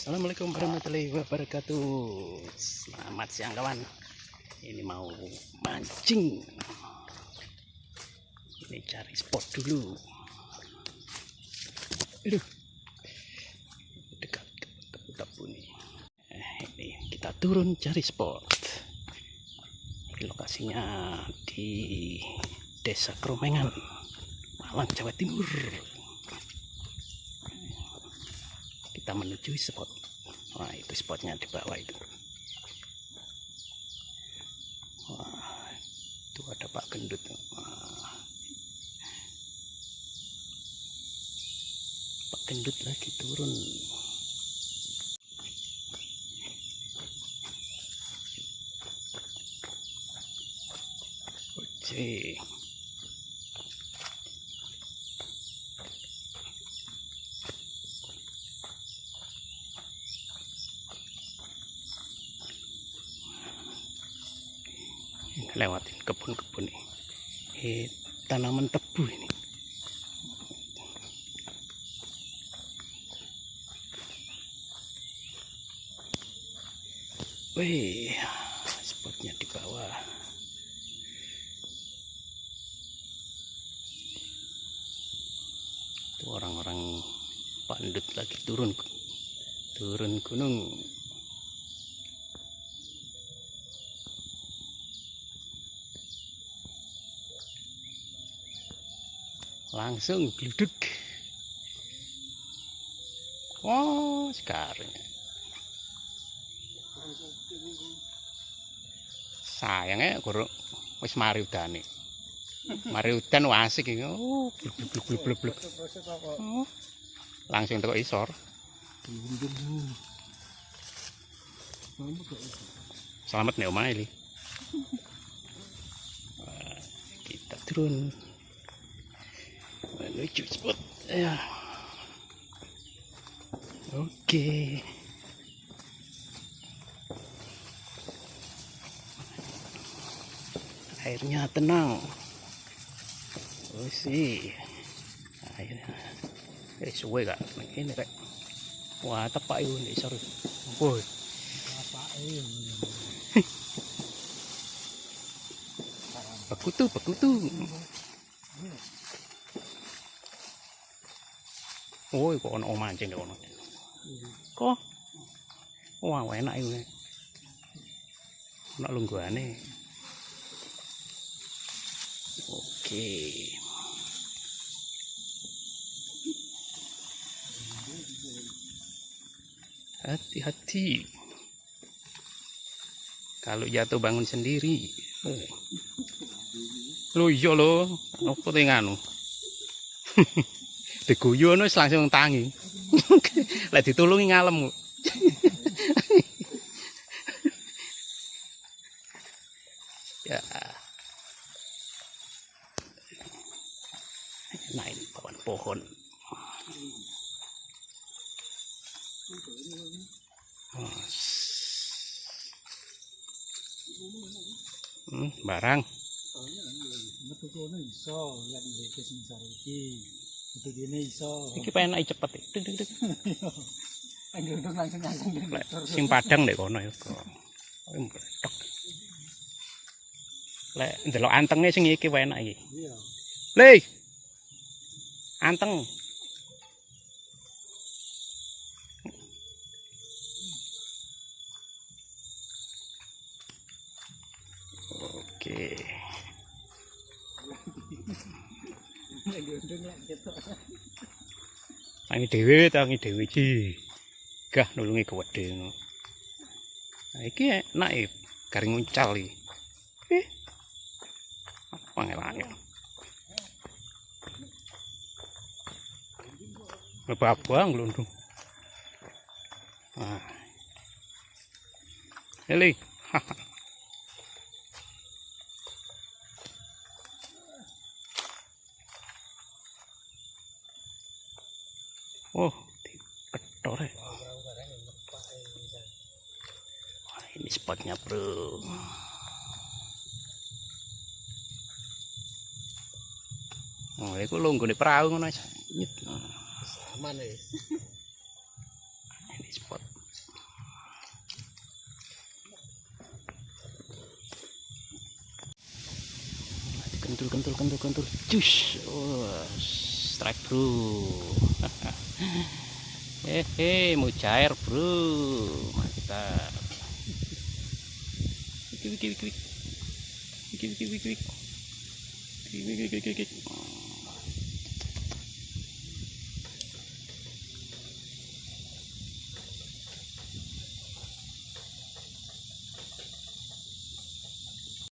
Assalamualaikum warahmatullahi wabarakatuh. Selamat siang kawan. Ini mau mancing. Ini cari spot dulu. Aduh, dekat kebun nih. Ini kita turun cari spot. Ini lokasinya di Desa Kromengan, Malang, Jawa Timur. Kita menuju spot. Wah, itu spotnya di bawah itu. Wah, itu ada Pak Gendut. Wah. Pak Gendut lagi turun. Oke. Lewatin kebun-kebun ini, tanaman tebu ini. Wih, spotnya di bawah. Itu orang-orang pandut lagi turun gunung. Langsung gluduk. Oh, sekarang sayangnya kurang wis mari udane. Mari udan asik iki. Oh, blub. Oh, langsung teko isor. Selamat nih omae li. Kita turun menuju spot ya. Oke. Airnya tenang. Oh sih. Airnya suwe gak ini rek. Wah, tepak itu nih isor. Woi. Bekutu. Ôi, kok ono mancing deh ono. Kok? Wah, enak itu. Ono lungguhane. Oke. Hati-hati. Kalau jatuh bangun sendiri. Lo iya lo, apa teh nganu? Diguyu ngono langsung tangi. Lek ditulungi ngalem. Ya. Nah, ini pohon. Barang. Iki penak cepet. Deg. Sing padang nek kono ya kok. Meletok. Lek ndelok antenge sing iki enak iki. Iya. Le. Anteng. Oke. Tangi dhewe iki. Gah nulungi kewedhe ngono. Nah iki enak e, garing nguncal iki. Apa ngelangel. Babang glundung. Nah. Eli. Oh, diketor ya. Wah, ini spotnya bro. Oh, itu lunggune perahu ngono. Aman ya. Ini spot. kentul. Cus. Oh, strike bro. Mujair bro. Mantap. Wik.